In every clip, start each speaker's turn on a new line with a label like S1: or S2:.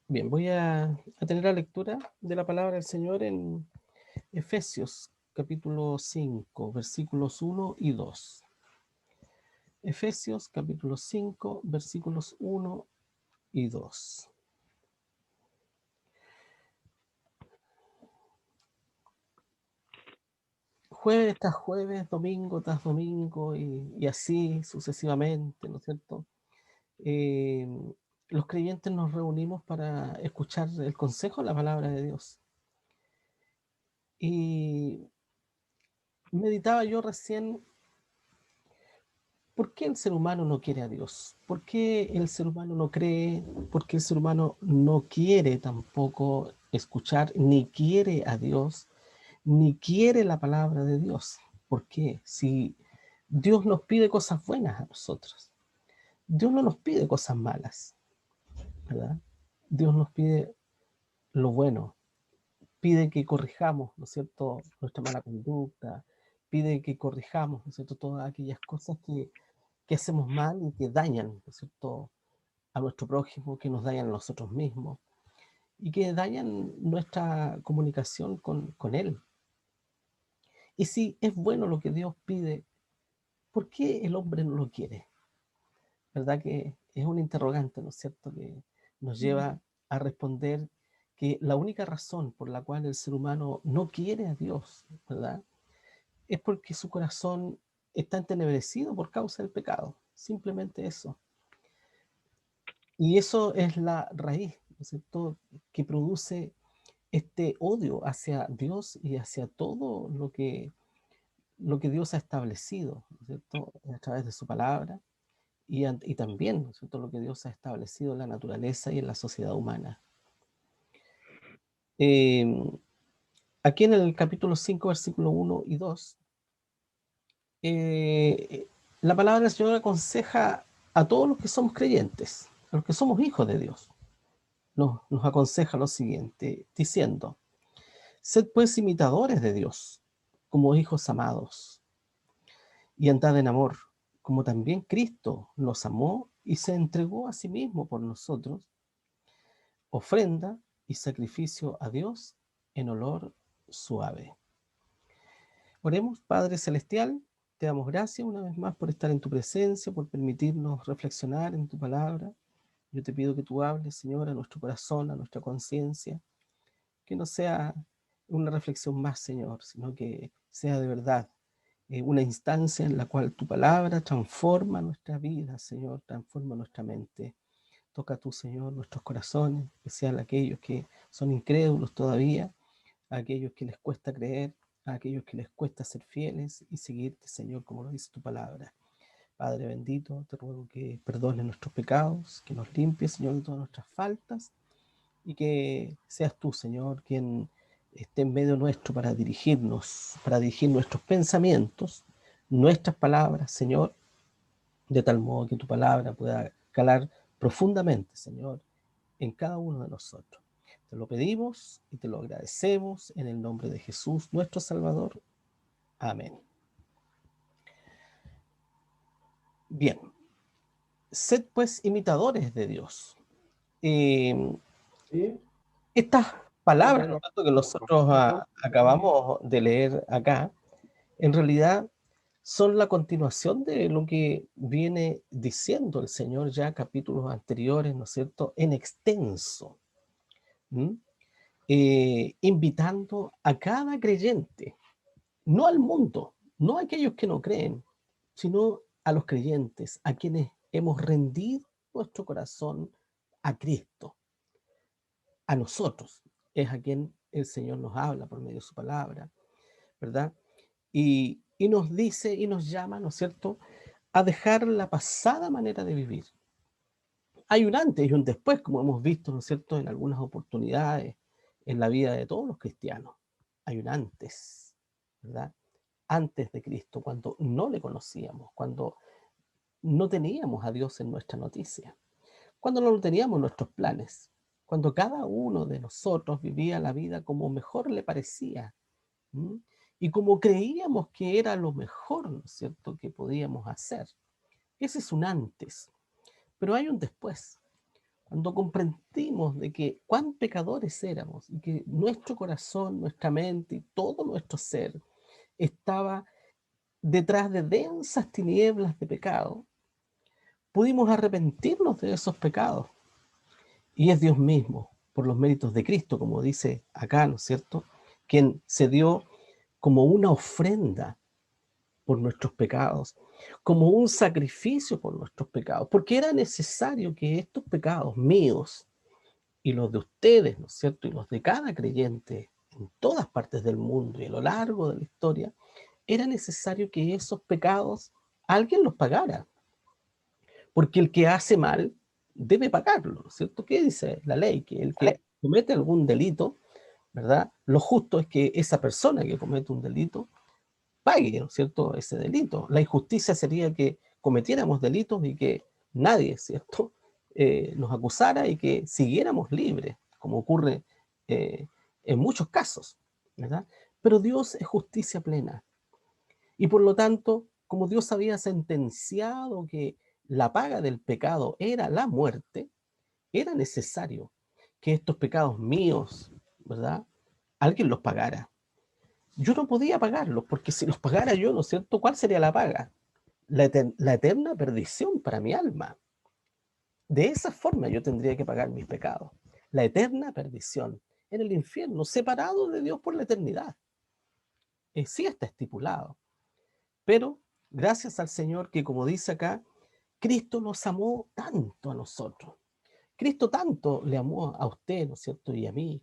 S1: Bien, voy a tener la lectura de la palabra del Señor en Efesios, capítulo 5, versículos 1 y 2. Efesios, capítulo 5, versículos 1 y 2. Jueves tras jueves, domingo tras domingo y así sucesivamente, ¿no es cierto? Eh, los creyentes nos reunimos para escuchar el consejo de la palabra de Dios. Y meditaba yo recién, ¿por qué el ser humano no quiere a Dios? ¿Por qué el ser humano no cree? ¿Por qué el ser humano no quiere tampoco escuchar, ni quiere a Dios, ni quiere la palabra de Dios? ¿Por qué? Si Dios nos pide cosas buenas a nosotros, Dios no nos pide cosas malas, ¿verdad? Dios nos pide lo bueno, pide que corrijamos, ¿no es cierto?, nuestra mala conducta, pide que corrijamos, ¿no es cierto?, todas aquellas cosas que hacemos mal y que dañan, ¿no es cierto?, a nuestro prójimo, que nos dañan a nosotros mismos y que dañan nuestra comunicación con Él. Y si es bueno lo que Dios pide, ¿por qué el hombre no lo quiere? ¿Verdad que es un interrogante, ¿no es cierto?, que nos lleva a responder que la única razón por la cual el ser humano no quiere a Dios, ¿verdad?, es porque su corazón está entenebrecido por causa del pecado. Simplemente eso. Y eso es la raíz, ¿no es cierto?, que produce este odio hacia Dios y hacia todo lo que Dios ha establecido, ¿no es cierto?, a través de su palabra y también, ¿no es cierto?, lo que Dios ha establecido en la naturaleza y en la sociedad humana. Eh, Aquí en el capítulo 5, versículo 1 y 2, la palabra del Señor aconseja a todos los que somos creyentes, a los que somos hijos de Dios. Nos aconseja lo siguiente, diciendo: sed pues imitadores de Dios, como hijos amados, y andad en amor, como también Cristo nos amó y se entregó a sí mismo por nosotros, ofrenda y sacrificio a Dios en olor suave. Oremos. Padre Celestial, te damos gracias una vez más por estar en tu presencia, por permitirnos reflexionar en tu palabra. Yo te pido que tú hables, Señor, a nuestro corazón, a nuestra conciencia, que no sea una reflexión más, Señor, sino que sea de verdad una instancia en la cual tu palabra transforma nuestra vida, Señor, transforma nuestra mente. Toca tú, Señor, nuestros corazones, en especial aquellos que son incrédulos todavía, a aquellos que les cuesta creer, a aquellos que les cuesta ser fieles y seguirte, Señor, como lo dice tu palabra. Padre bendito, te ruego que perdones nuestros pecados, que nos limpies, Señor, de todas nuestras faltas, y que seas tú, Señor, quien esté en medio nuestro para dirigirnos, para dirigir nuestros pensamientos, nuestras palabras, Señor, de tal modo que tu palabra pueda calar profundamente, Señor, en cada uno de nosotros. Te lo pedimos y te lo agradecemos en el nombre de Jesús, nuestro Salvador. Amén. Bien, sed pues imitadores de Dios. Eh,
S2: ¿Sí?
S1: Estas
S2: Ah,
S1: palabras, ¿no
S2: bueno.
S1: es cierto?, que nosotros acabamos de leer acá, en realidad son la continuación de lo que viene diciendo el Señor ya capítulos anteriores, ¿no es cierto?, en extenso, invitando a cada creyente, no al mundo, no a aquellos que no creen, sino a los creyentes, a quienes hemos rendido nuestro corazón a Cristo, a nosotros, es a quien el Señor nos habla por medio de su palabra, ¿verdad? Y nos dice y nos llama, ¿no es cierto?, a dejar la pasada manera de vivir. Hay un antes y un después, como hemos visto, ¿no es cierto?, en algunas oportunidades en la vida de todos los cristianos. Hay un antes, ¿verdad? Antes de Cristo, cuando no le conocíamos, cuando no teníamos a Dios en nuestra noticia, cuando no lo teníamos en nuestros planes, cuando cada uno de nosotros vivía la vida como mejor le parecía, ¿m? Y como creíamos que era lo mejor, ¿no es cierto?, que podíamos hacer. Ese es un antes, pero hay un después, cuando comprendimos de que cuán pecadores éramos y que nuestro corazón, nuestra mente y todo nuestro ser estaba detrás de densas tinieblas de pecado, pudimos arrepentirnos de esos pecados. Y es Dios mismo, por los méritos de Cristo, como dice acá, ¿no es cierto?, quien se dio como una ofrenda por nuestros pecados, como un sacrificio por nuestros pecados, porque era necesario que estos pecados míos y los de ustedes, ¿no es cierto?, y los de cada creyente en todas partes del mundo y a lo largo de la historia, era necesario que esos pecados alguien los pagara, porque el que hace mal debe pagarlo, ¿no es cierto? ¿Qué dice la ley? Que el que comete algún delito, ¿verdad? Lo justo es que esa persona que comete un delito pague, ¿no es cierto?, ese delito. La injusticia sería que cometiéramos delitos y que nadie, ¿cierto?, nos acusara y que siguiéramos libres, como ocurre en muchos casos, ¿verdad? Pero Dios es justicia plena. Y por lo tanto, como Dios había sentenciado que la paga del pecado era la muerte, era necesario que estos pecados míos, ¿verdad?, alguien los pagara. Yo no podía pagarlos, porque si los pagara yo, ¿no es cierto?, ¿cuál sería la paga? La eterna perdición para mi alma. De esa forma yo tendría que pagar mis pecados. La eterna perdición en el infierno, separado de Dios por la eternidad. Sí está estipulado. Pero gracias al Señor que, como dice acá, Cristo nos amó tanto a nosotros. Cristo tanto le amó a usted, ¿no es cierto?, y a mí,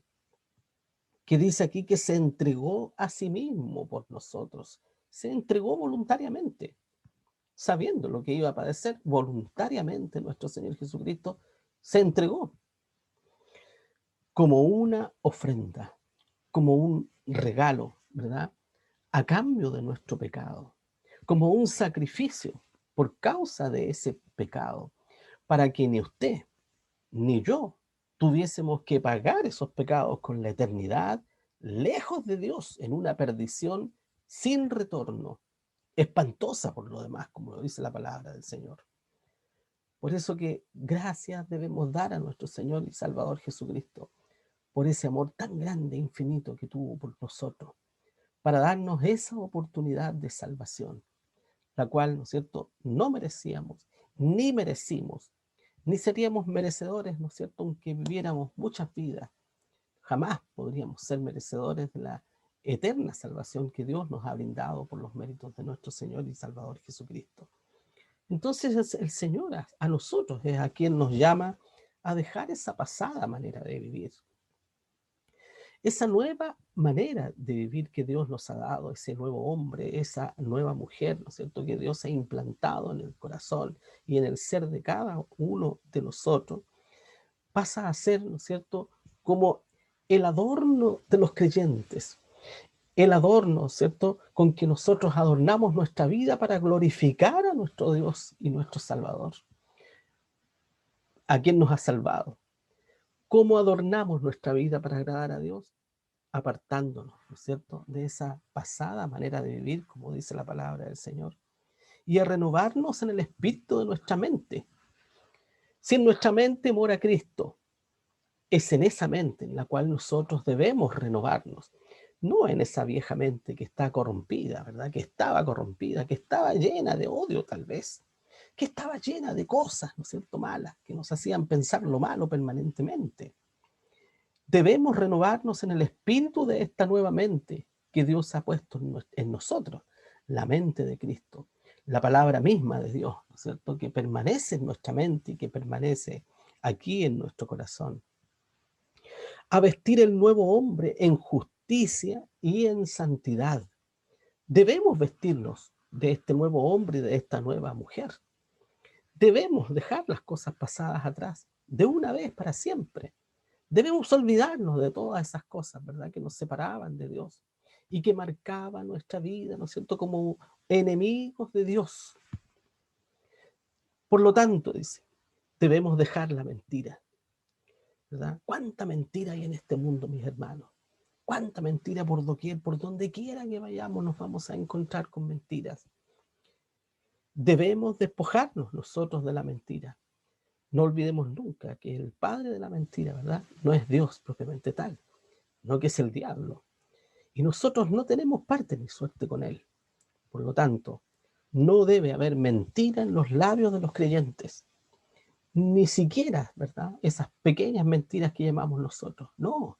S1: que dice aquí que se entregó a sí mismo por nosotros. Se entregó voluntariamente, sabiendo lo que iba a padecer, voluntariamente nuestro Señor Jesucristo se entregó como una ofrenda, como un regalo, ¿verdad?, a cambio de nuestro pecado, como un sacrificio por causa de ese pecado, para que ni usted ni yo tuviésemos que pagar esos pecados con la eternidad, lejos de Dios, en una perdición sin retorno, espantosa por lo demás, como lo dice la palabra del Señor. Por eso que gracias debemos dar a nuestro Señor y Salvador Jesucristo, por ese amor tan grande e infinito que tuvo por nosotros, para darnos esa oportunidad de salvación, la cual, ¿no es cierto?, no merecíamos, ni merecimos, ni seríamos merecedores, ¿no es cierto?, aunque viviéramos muchas vidas, jamás podríamos ser merecedores de la eterna salvación que Dios nos ha brindado por los méritos de nuestro Señor y Salvador Jesucristo. Entonces es el Señor a nosotros es a quien nos llama a dejar esa pasada manera de vivir, esa nueva manera de vivir que Dios nos ha dado, ese nuevo hombre, esa nueva mujer, ¿no es cierto?, que Dios ha implantado en el corazón y en el ser de cada uno de nosotros, pasa a ser, ¿no es cierto?, como el adorno de los creyentes, el adorno, ¿cierto?, con que nosotros adornamos nuestra vida para glorificar a nuestro Dios y nuestro Salvador, a quien nos ha salvado. ¿Cómo adornamos nuestra vida para agradar a Dios? Apartándonos, ¿no es cierto?, de esa pasada manera de vivir, como dice la palabra del Señor, y a renovarnos en el espíritu de nuestra mente. Si en nuestra mente mora Cristo, es en esa mente en la cual nosotros debemos renovarnos, no en esa vieja mente que está corrompida, ¿verdad?, que estaba corrompida, que estaba llena de odio tal vez, que estaba llena de cosas, ¿no es cierto?, malas, que nos hacían pensar lo malo permanentemente. Debemos renovarnos en el espíritu de esta nueva mente que Dios ha puesto en nosotros, la mente de Cristo, la palabra misma de Dios, ¿no es cierto?, que permanece en nuestra mente y que permanece aquí en nuestro corazón. A vestir el nuevo hombre en justicia y en santidad. Debemos vestirnos de este nuevo hombre y de esta nueva mujer. Debemos dejar las cosas pasadas atrás, de una vez para siempre. Debemos olvidarnos de todas esas cosas, ¿verdad?, que nos separaban de Dios y que marcaban nuestra vida, ¿no es cierto?, como enemigos de Dios. Por lo tanto, dice, debemos dejar la mentira, ¿verdad? ¿Cuánta mentira hay en este mundo, mis hermanos? ¿Cuánta mentira por doquier, por donde quiera que vayamos, nos vamos a encontrar con mentiras? Debemos despojarnos nosotros de la mentira. No olvidemos nunca que el padre de la mentira, ¿verdad?, no es Dios propiamente tal, no, que es el diablo. Y nosotros no tenemos parte ni suerte con él. Por lo tanto, no debe haber mentira en los labios de los creyentes. Ni siquiera, ¿verdad?, esas pequeñas mentiras que llamamos nosotros. No,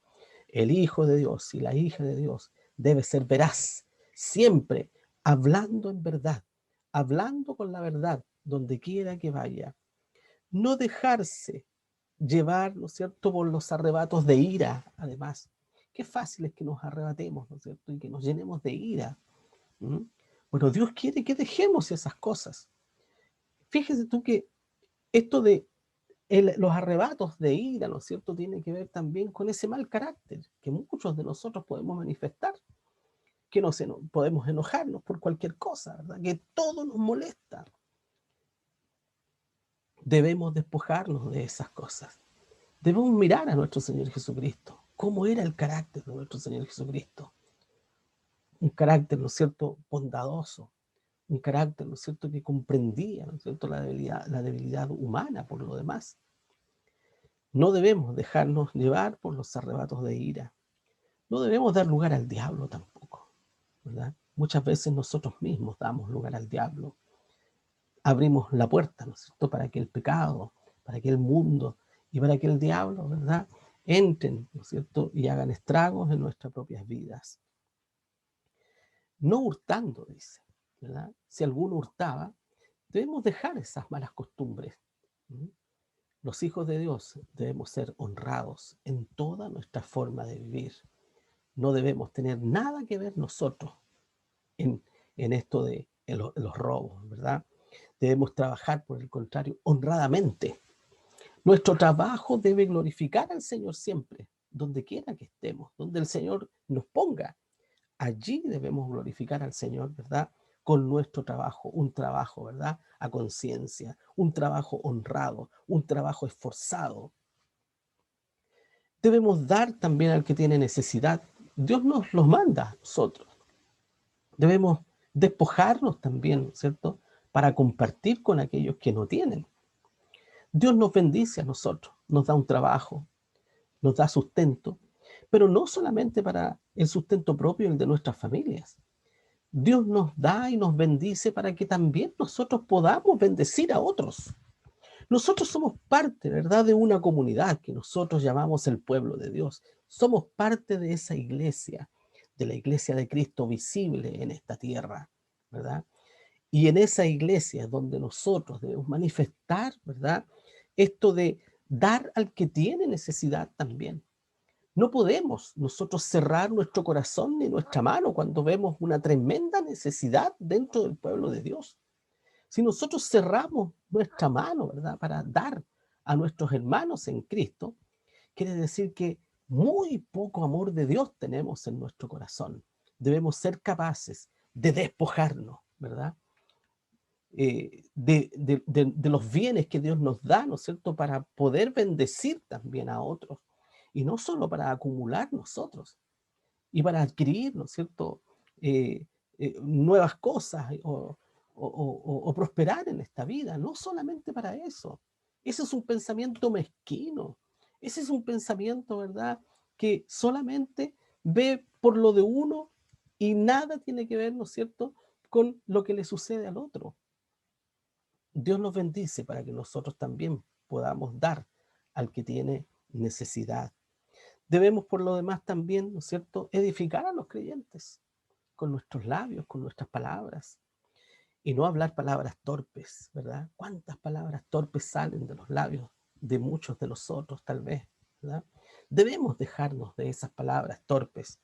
S1: el Hijo de Dios y la hija de Dios debe ser veraz, siempre hablando en verdad, hablando con la verdad, donde quiera que vaya. No dejarse llevar, ¿no es cierto?, por los arrebatos de ira, además. Qué fácil es que nos arrebatemos, ¿no es cierto?, y que nos llenemos de ira. ¿Mm? Bueno, Dios quiere que dejemos esas cosas. Fíjese tú que esto de los arrebatos de ira, ¿no es cierto?, tiene que ver también con ese mal carácter que muchos de nosotros podemos manifestar, que podemos enojarnos por cualquier cosa, ¿verdad?, que todo nos molesta. Debemos despojarnos de esas cosas. Debemos mirar a nuestro Señor Jesucristo. ¿Cómo era el carácter de nuestro Señor Jesucristo? Un carácter, ¿no es cierto?, bondadoso. Un carácter, ¿no es cierto?, que comprendía, ¿no es cierto?, la debilidad humana por lo demás. No debemos dejarnos llevar por los arrebatos de ira. No debemos dar lugar al diablo tampoco, ¿verdad? Muchas veces nosotros mismos damos lugar al diablo. Abrimos la puerta, ¿no es cierto?, para que el pecado, para que el mundo y para que el diablo, ¿verdad?, entren, ¿no es cierto?, y hagan estragos en nuestras propias vidas. No hurtando, dice, ¿verdad? Si alguno hurtaba, debemos dejar esas malas costumbres. ¿Mm? Los hijos de Dios debemos ser honrados en toda nuestra forma de vivir. No debemos tener nada que ver nosotros en, esto de los robos, ¿verdad? Debemos trabajar, por el contrario, honradamente. Nuestro trabajo debe glorificar al Señor siempre, donde quiera que estemos, donde el Señor nos ponga. Allí debemos glorificar al Señor, ¿verdad?, con nuestro trabajo, un trabajo, ¿verdad?, a conciencia, un trabajo honrado, un trabajo esforzado. Debemos dar también al que tiene necesidad. Dios nos los manda a nosotros. Debemos despojarnos también, ¿cierto?, para compartir con aquellos que no tienen. Dios nos bendice a nosotros, nos da un trabajo, nos da sustento, pero no solamente para el sustento propio y el de nuestras familias. Dios nos da y nos bendice para que también nosotros podamos bendecir a otros. Nosotros somos parte, ¿verdad?, de una comunidad que nosotros llamamos el pueblo de Dios. Somos parte de esa iglesia, de la iglesia de Cristo visible en esta tierra, ¿verdad? Y en esa iglesia es donde nosotros debemos manifestar, ¿verdad?, esto de dar al que tiene necesidad también. No podemos nosotros cerrar nuestro corazón ni nuestra mano cuando vemos una tremenda necesidad dentro del pueblo de Dios. Si nosotros cerramos nuestra mano, ¿verdad?, para dar a nuestros hermanos en Cristo, quiere decir que muy poco amor de Dios tenemos en nuestro corazón. Debemos ser capaces de despojarnos, ¿verdad?, de los bienes que Dios nos da, ¿no es cierto?, para poder bendecir también a otros, y no solo para acumular nosotros, y para adquirir, ¿no es cierto?, nuevas cosas o prosperar en esta vida, no solamente para eso. Ese es un pensamiento mezquino, ese es un pensamiento, ¿verdad?, que solamente ve por lo de uno y nada tiene que ver, ¿no es cierto?, con lo que le sucede al otro. Dios nos bendice para que nosotros también podamos dar al que tiene necesidad. Debemos, por lo demás, también, ¿no es cierto?, edificar a los creyentes con nuestros labios, con nuestras palabras, y no hablar palabras torpes, ¿verdad? ¿Cuántas palabras torpes salen de los labios de muchos de nosotros, tal vez, ¿verdad? Debemos dejarnos de esas palabras torpes,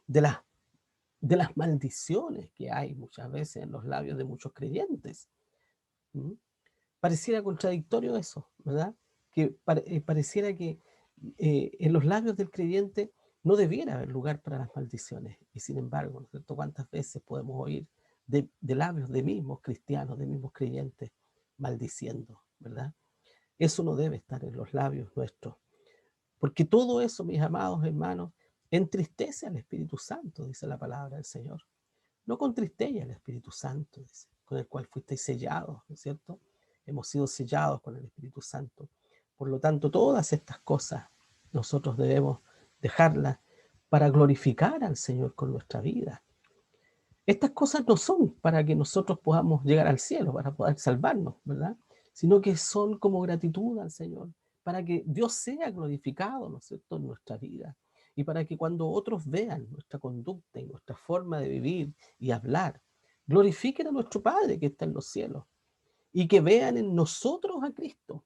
S1: de las maldiciones que hay muchas veces en los labios de muchos creyentes. ¿Mm? Pareciera contradictorio eso, ¿verdad? Que pareciera que en los labios del creyente no debiera haber lugar para las maldiciones. Y sin embargo, ¿no es cierto?, ¿cuántas veces podemos oír de labios de mismos cristianos, de mismos creyentes, maldiciendo, ¿verdad? Eso no debe estar en los labios nuestros. Porque todo eso, mis amados hermanos, entristece al Espíritu Santo, dice la palabra del Señor. No contristella al Espíritu Santo, dice, con el cual fuisteis sellados, ¿no es cierto?, hemos sido sellados con el Espíritu Santo. Por lo tanto, todas estas cosas nosotros debemos dejarlas para glorificar al Señor con nuestra vida. Estas cosas no son para que nosotros podamos llegar al cielo, para poder salvarnos, ¿verdad? Sino que son como gratitud al Señor, para que Dios sea glorificado, ¿no es cierto?, en nuestra vida. Y para que cuando otros vean nuestra conducta y nuestra forma de vivir y hablar, glorifiquen a nuestro Padre que está en los cielos y que vean en nosotros a Cristo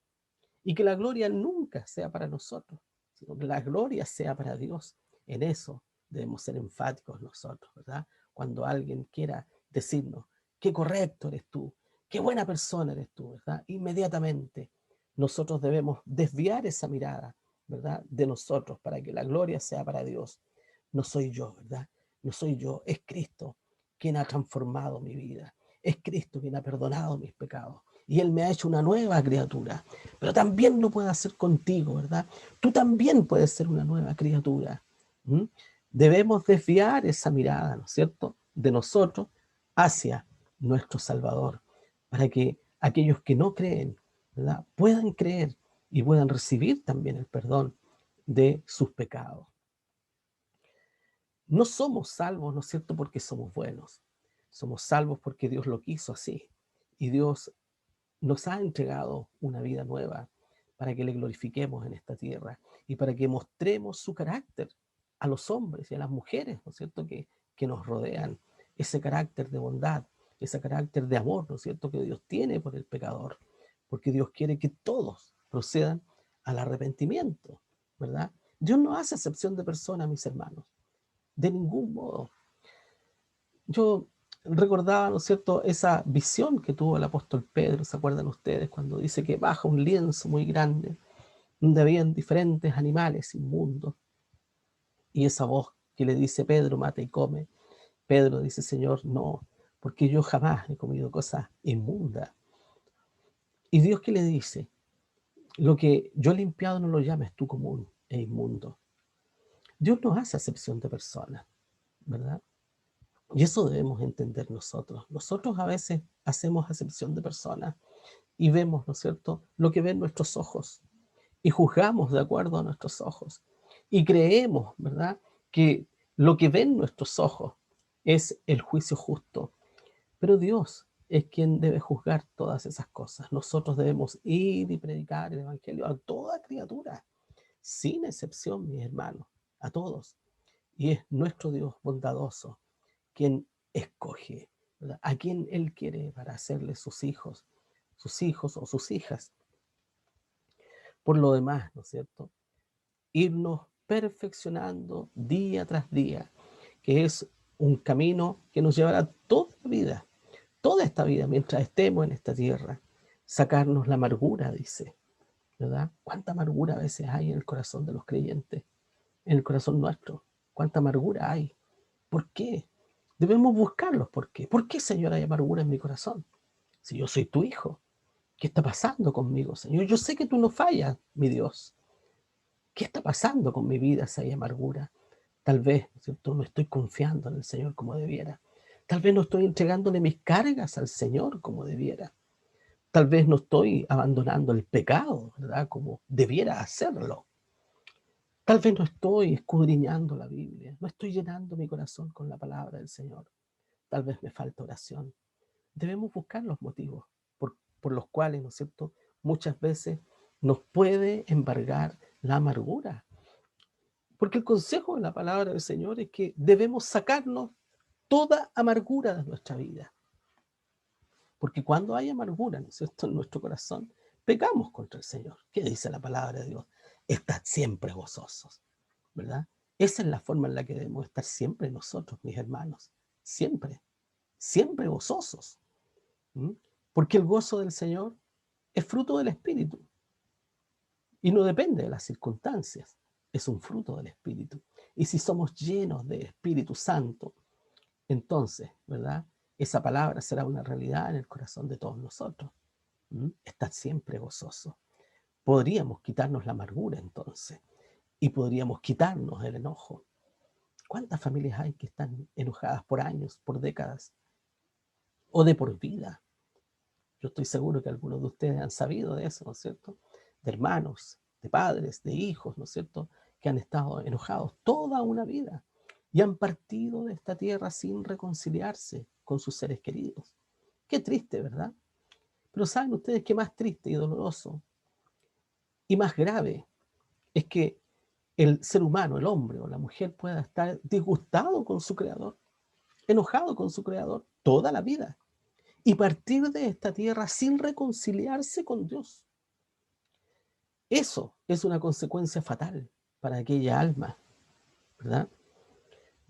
S1: y que la gloria nunca sea para nosotros, sino que la gloria sea para Dios. En eso debemos ser enfáticos nosotros, ¿verdad? Cuando alguien quiera decirnos, qué correcto eres tú, qué buena persona eres tú, ¿verdad? Inmediatamente nosotros debemos desviar esa mirada, ¿verdad?, de nosotros para que la gloria sea para Dios. No soy yo, ¿verdad? No soy yo, es Cristo quien ha transformado mi vida. Es Cristo quien ha perdonado mis pecados. Y Él me ha hecho una nueva criatura. Pero también lo puede hacer contigo, ¿verdad? Tú también puedes ser una nueva criatura. ¿Mm? Debemos desviar esa mirada, ¿no es cierto?, de nosotros hacia nuestro Salvador, para que aquellos que no creen, ¿verdad?, puedan creer y puedan recibir también el perdón de sus pecados. No somos salvos, ¿no es cierto?, porque somos buenos. Somos salvos porque Dios lo quiso así. Y Dios nos ha entregado una vida nueva para que le glorifiquemos en esta tierra y para que mostremos su carácter a los hombres y a las mujeres, ¿no es cierto?, que nos rodean. Ese carácter de bondad, ese carácter de amor, ¿no es cierto?, que Dios tiene por el pecador. Porque Dios quiere que todos procedan al arrepentimiento, ¿verdad? Dios no hace excepción de personas, mis hermanos. De ningún modo. Yo recordaba, ¿no es cierto?, esa visión que tuvo el apóstol Pedro, ¿se acuerdan ustedes? Cuando dice que baja un lienzo muy grande, donde habían diferentes animales inmundos, y esa voz que le dice, Pedro, mata y come. Pedro dice, Señor, no, porque yo jamás he comido cosas inmundas. Y Dios, ¿qué le dice? Lo que yo he limpiado no lo llames tú común e inmundo. Dios no hace acepción de personas, ¿verdad? Y eso debemos entender nosotros. Nosotros a veces hacemos acepción de personas y vemos, ¿no es cierto?, lo que ven nuestros ojos y juzgamos de acuerdo a nuestros ojos. Y creemos, ¿verdad?, que lo que ven nuestros ojos es el juicio justo. Pero Dios es quien debe juzgar todas esas cosas. Nosotros debemos ir y predicar el Evangelio a toda criatura, sin excepción, mis hermanos, a todos. Y es nuestro Dios bondadoso quien escoge, ¿verdad?, a quien Él quiere para hacerle sus hijos o sus hijas. Por lo demás, ¿no es cierto?, irnos perfeccionando día tras día, que es un camino que nos llevará toda la vida, toda esta vida, mientras estemos en esta tierra. Sacarnos la amargura, dice, ¿verdad? ¿Cuánta amargura a veces hay en el corazón de los creyentes? En el corazón nuestro. ¿Cuánta amargura hay? ¿Por qué? Debemos buscarlos. ¿Por qué? ¿Por qué, Señor, hay amargura en mi corazón? Si yo soy tu hijo, ¿qué está pasando conmigo, Señor? Yo sé que tú no fallas, mi Dios. ¿Qué está pasando con mi vida si hay amargura? Tal vez, ¿cierto?, no estoy confiando en el Señor como debiera. Tal vez no estoy entregándole mis cargas al Señor como debiera. Tal vez no estoy abandonando el pecado, ¿verdad?, como debiera hacerlo. Tal vez no estoy escudriñando la Biblia, no estoy llenando mi corazón con la palabra del Señor. Tal vez me falta oración. Debemos buscar los motivos por los cuales, ¿no es cierto?, muchas veces nos puede embargar la amargura. Porque el consejo de la palabra del Señor es que debemos sacarnos toda amargura de nuestra vida. Porque cuando hay amargura, ¿no es cierto?, en nuestro corazón, pecamos contra el Señor. ¿Qué dice la palabra de Dios? Estad siempre gozosos, ¿verdad? Esa es la forma en la que debemos estar siempre nosotros, mis hermanos. Siempre, siempre gozosos. ¿Mm? Porque el gozo del Señor es fruto del Espíritu y no depende de las circunstancias. Es un fruto del Espíritu. Y si somos llenos de Espíritu Santo, entonces, ¿verdad?, esa palabra será una realidad en el corazón de todos nosotros. Estar siempre gozoso. Podríamos quitarnos la amargura entonces y podríamos quitarnos el enojo. ¿Cuántas familias hay que están enojadas por años, por décadas o de por vida? Yo estoy seguro que algunos de ustedes han sabido de eso, ¿no es cierto? De hermanos, de padres, de hijos, ¿no es cierto? Que han estado enojados toda una vida y han partido de esta tierra sin reconciliarse con sus seres queridos. Qué triste, ¿verdad? Pero ¿saben ustedes qué más triste y doloroso y más grave es que el ser humano, el hombre o la mujer pueda estar disgustado con su creador, enojado con su creador toda la vida y partir de esta tierra sin reconciliarse con Dios? Eso es una consecuencia fatal para aquella alma, ¿verdad?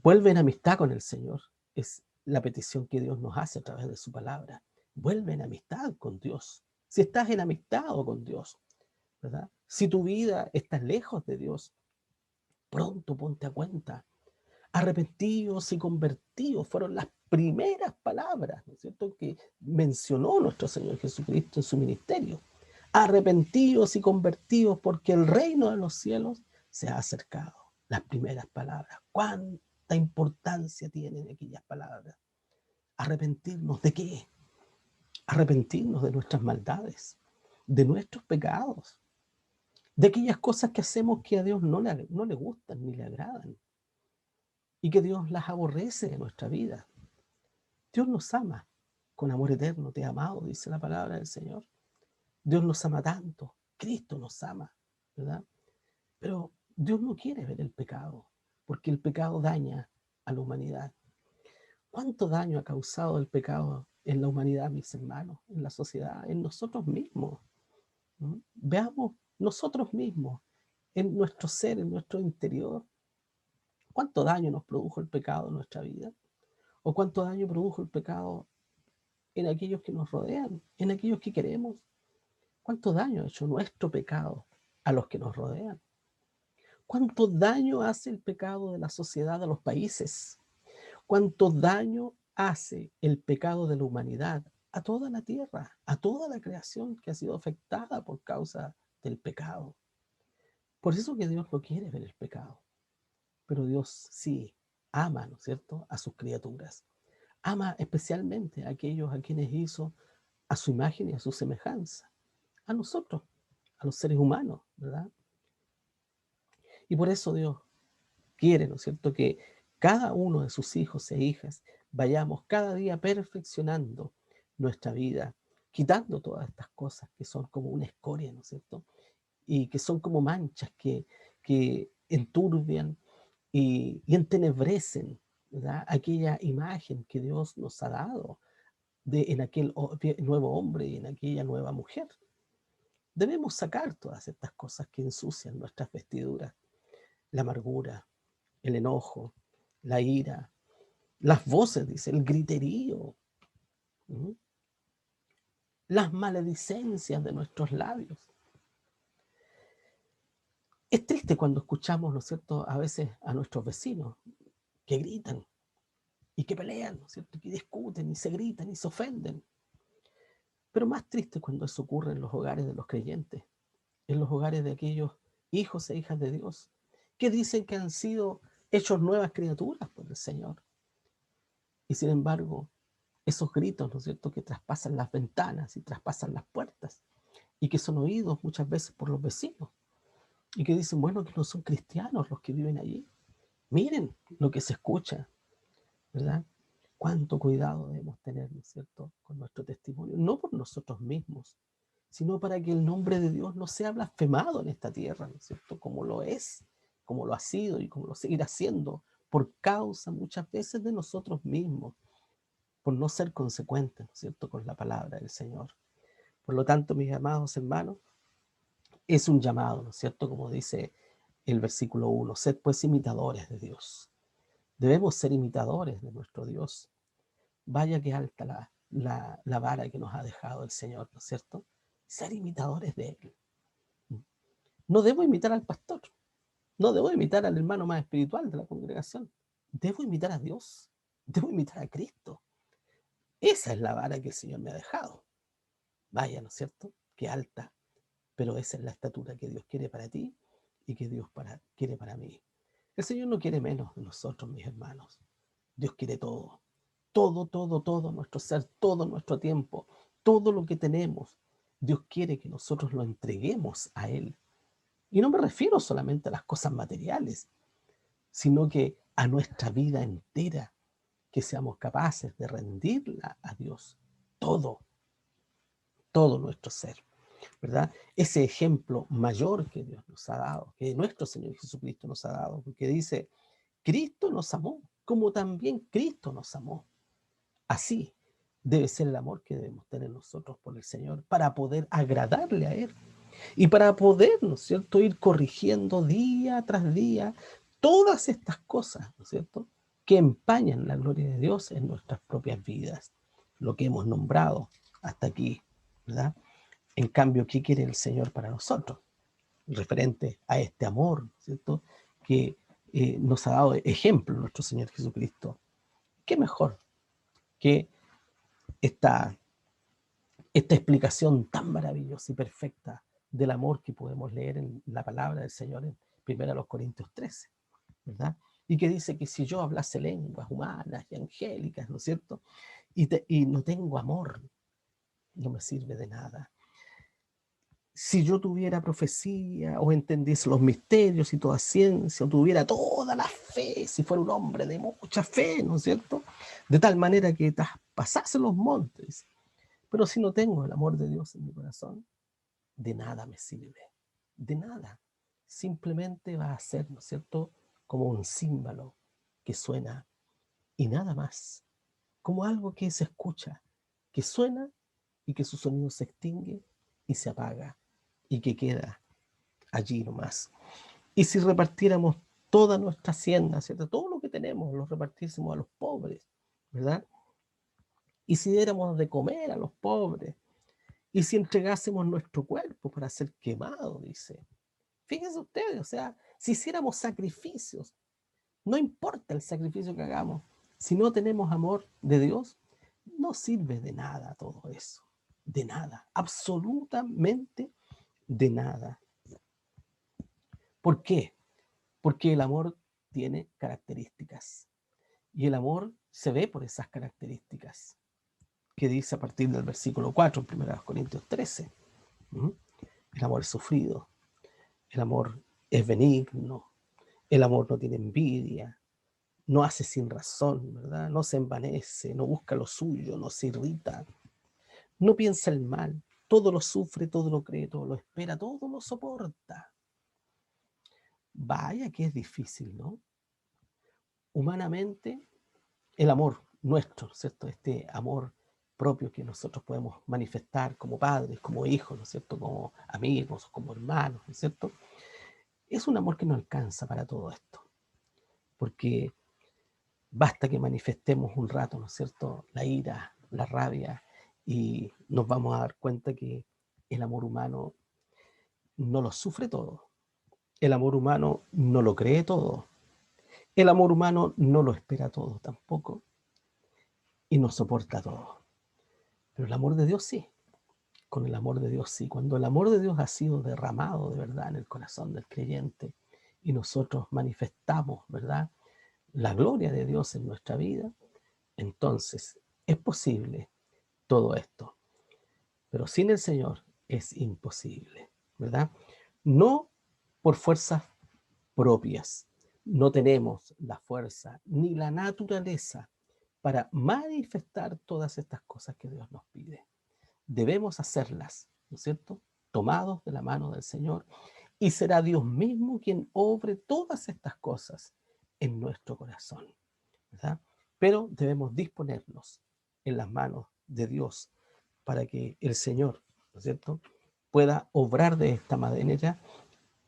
S1: Vuelve en amistad con el Señor. Es la petición que Dios nos hace a través de su palabra. Vuelve en amistad con Dios. Si estás en amistad o con Dios, ¿verdad? Si tu vida está lejos de Dios, pronto ponte a cuenta. Arrepentidos y convertidos fueron las primeras palabras, ¿no es cierto?, que mencionó nuestro Señor Jesucristo en su ministerio. Arrepentidos y convertidos porque el reino de los cielos se ha acercado. Las primeras palabras. ¿Cuánta importancia tienen aquellas palabras? ¿Arrepentirnos de qué? Arrepentirnos de nuestras maldades, de nuestros pecados, de aquellas cosas que hacemos que a Dios no le gustan ni le agradan y que Dios las aborrece de nuestra vida. Dios nos ama con amor eterno, te he amado, dice la palabra del Señor. Dios nos ama tanto, Cristo nos ama, ¿verdad? Pero Dios no quiere ver el pecado, porque el pecado daña a la humanidad. ¿Cuánto daño ha causado el pecado en la humanidad, mis hermanos, en la sociedad, en nosotros mismos? ¿Mm? Veamos nosotros mismos, en nuestro ser, en nuestro interior, cuánto daño nos produjo el pecado en nuestra vida, o cuánto daño produjo el pecado en aquellos que nos rodean, en aquellos que queremos. ¿Cuánto daño ha hecho nuestro pecado a los que nos rodean? ¿Cuánto daño hace el pecado de la sociedad a los países? ¿Cuánto daño hace el pecado de la humanidad a toda la tierra, a toda la creación que ha sido afectada por causa del pecado? Por eso que Dios no quiere ver el pecado, pero Dios sí ama, ¿no es cierto?, a sus criaturas. Ama especialmente a aquellos a quienes hizo a su imagen y a su semejanza, a nosotros, a los seres humanos, ¿verdad? Y por eso Dios quiere, ¿no es cierto?, que cada uno de sus hijos e hijas vayamos cada día perfeccionando nuestra vida, quitando todas estas cosas que son como una escoria, ¿no es cierto?, y que son como manchas que enturbian y entenebrecen, ¿verdad?, aquella imagen que Dios nos ha dado en aquel nuevo hombre y en aquella nueva mujer. Debemos sacar todas estas cosas que ensucian nuestras vestiduras, la amargura, el enojo, la ira, las voces, dice, el griterío, ¿m? Las maledicencias de nuestros labios. Es triste cuando escuchamos, ¿no es cierto?, a veces a nuestros vecinos que gritan y que pelean, ¿no es cierto?, que discuten y se gritan y se ofenden. Pero más triste cuando eso ocurre en los hogares de los creyentes, en los hogares de aquellos hijos e hijas de Dios, que dicen que han sido hechos nuevas criaturas por el Señor. Y sin embargo, esos gritos, ¿no es cierto?, que traspasan las ventanas y traspasan las puertas, y que son oídos muchas veces por los vecinos, y que dicen, bueno, que no son cristianos los que viven allí. Miren lo que se escucha, ¿verdad? Cuánto cuidado debemos tener, ¿no es cierto?, con nuestro testimonio, no por nosotros mismos, sino para que el nombre de Dios no sea blasfemado en esta tierra, ¿no es cierto?, como lo es, como lo ha sido y como lo seguirá siendo, por causa muchas veces de nosotros mismos, por no ser consecuentes, ¿no es cierto?, con la palabra del Señor. Por lo tanto, mis amados hermanos, es un llamado, ¿no es cierto?, como dice el versículo 1, sed pues imitadores de Dios. Debemos ser imitadores de nuestro Dios. Vaya que alta la vara que nos ha dejado el Señor, ¿no es cierto? Ser imitadores de Él. No debo imitar al pastor, no debo imitar al hermano más espiritual de la congregación. Debo imitar a Dios, debo imitar a Cristo. Esa es la vara que el Señor me ha dejado. Vaya, ¿no es cierto?, qué alta, pero esa es la estatura que Dios quiere para ti y que Dios quiere para mí. El Señor no quiere menos de nosotros, mis hermanos. Dios quiere todo, todo, todo, todo nuestro ser, todo nuestro tiempo, Todo lo que tenemos, Dios quiere que nosotros lo entreguemos a Él. Y no me refiero solamente a las cosas materiales, sino que a nuestra vida entera, que seamos capaces de rendirla a Dios. Todo, todo nuestro ser, ¿verdad? Ese ejemplo mayor que Dios nos ha dado, que nuestro Señor Jesucristo nos ha dado, porque dice, Cristo nos amó, como también Cristo nos amó. Así debe ser el amor que debemos tener nosotros por el Señor para poder agradarle a Él y para poder, ¿no es cierto?, ir corrigiendo día tras día todas estas cosas, ¿no es cierto?, que empañan la gloria de Dios en nuestras propias vidas, lo que hemos nombrado hasta aquí, ¿verdad? En cambio, ¿qué quiere el Señor para nosotros? Referente a este amor, ¿cierto?, que nos ha dado ejemplo nuestro Señor Jesucristo. ¿Qué mejor que esta explicación tan maravillosa y perfecta del amor que podemos leer en la palabra del Señor en 1 Corintios 13, ¿verdad? Y que dice que si yo hablase lenguas humanas y angélicas, ¿no es cierto?, y no tengo amor, no me sirve de nada. Si yo tuviera profecía o entendiese los misterios y toda ciencia, o tuviera toda la fe, si fuera un hombre de mucha fe, ¿no es cierto?, de tal manera que traspasase los montes, pero si no tengo el amor de Dios en mi corazón, de nada me sirve, de nada. Simplemente va a ser, ¿no es cierto?, como un címbalo que suena y nada más, como algo que se escucha, que suena y que su sonido se extingue y se apaga y que queda allí nomás. Y si repartiéramos toda nuestra hacienda, ¿cierto?, todo lo que tenemos, lo repartiésemos a los pobres, ¿verdad? Y si diéramos de comer a los pobres, y si entregásemos nuestro cuerpo para ser quemado, dice. Fíjense ustedes, o sea, si hiciéramos sacrificios, no importa el sacrificio que hagamos, si no tenemos amor de Dios, no sirve de nada todo eso, de nada, absolutamente de nada. ¿Por qué? Porque el amor tiene características y el amor se ve por esas características que dice a partir del versículo 4 en 1 Corintios 13. El amor es sufrido, el amor es benigno, el amor no tiene envidia, no hace sin razón, ¿verdad? No se envanece, no busca lo suyo, no se irrita, no piensa el mal, todo lo sufre, todo lo cree, todo lo espera, todo lo soporta. Vaya que es difícil, ¿no? Humanamente, el amor nuestro, ¿cierto? Este amor propio que nosotros podemos manifestar como padres, como hijos, ¿no es cierto? Como amigos, como hermanos, ¿no es cierto? Es un amor que no alcanza para todo esto, porque basta que manifestemos un rato, ¿no es cierto?, la ira, la rabia, y nos vamos a dar cuenta que el amor humano no lo sufre todo, el amor humano no lo cree todo, el amor humano no lo espera todo tampoco, y no soporta todo. Pero el amor de Dios sí, con el amor de Dios sí. Cuando el amor de Dios ha sido derramado de verdad en el corazón del creyente y nosotros manifestamos, ¿verdad?, la gloria de Dios en nuestra vida, entonces es posible todo esto. Pero sin el Señor es imposible, ¿verdad? No por fuerzas propias. No tenemos la fuerza ni la naturaleza para manifestar todas estas cosas que Dios nos pide. Debemos hacerlas, ¿no es cierto?, tomados de la mano del Señor, y será Dios mismo quien obre todas estas cosas en nuestro corazón, ¿verdad? Pero debemos disponernos en las manos de Dios para que el Señor, ¿no es cierto?, pueda obrar de esta manera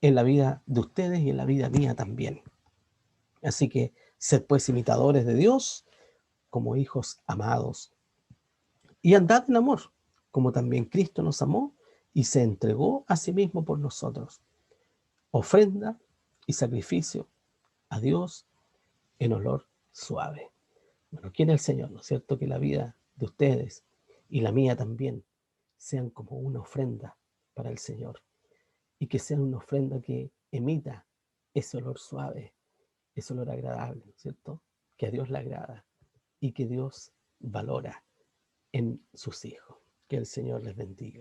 S1: en la vida de ustedes y en la vida mía también. Así que sed pues imitadores de Dios como hijos amados y andad en amor, como también Cristo nos amó y se entregó a sí mismo por nosotros, ofrenda y sacrificio a Dios en olor suave. Bueno, quiere el Señor, ¿no es cierto?, que la vida de ustedes y la mía también sean como una ofrenda para el Señor, y que sean una ofrenda que emita ese olor suave, ese olor agradable, ¿no es cierto?, que a Dios le agrada y que Dios valora en sus hijos. Que el Señor les bendiga.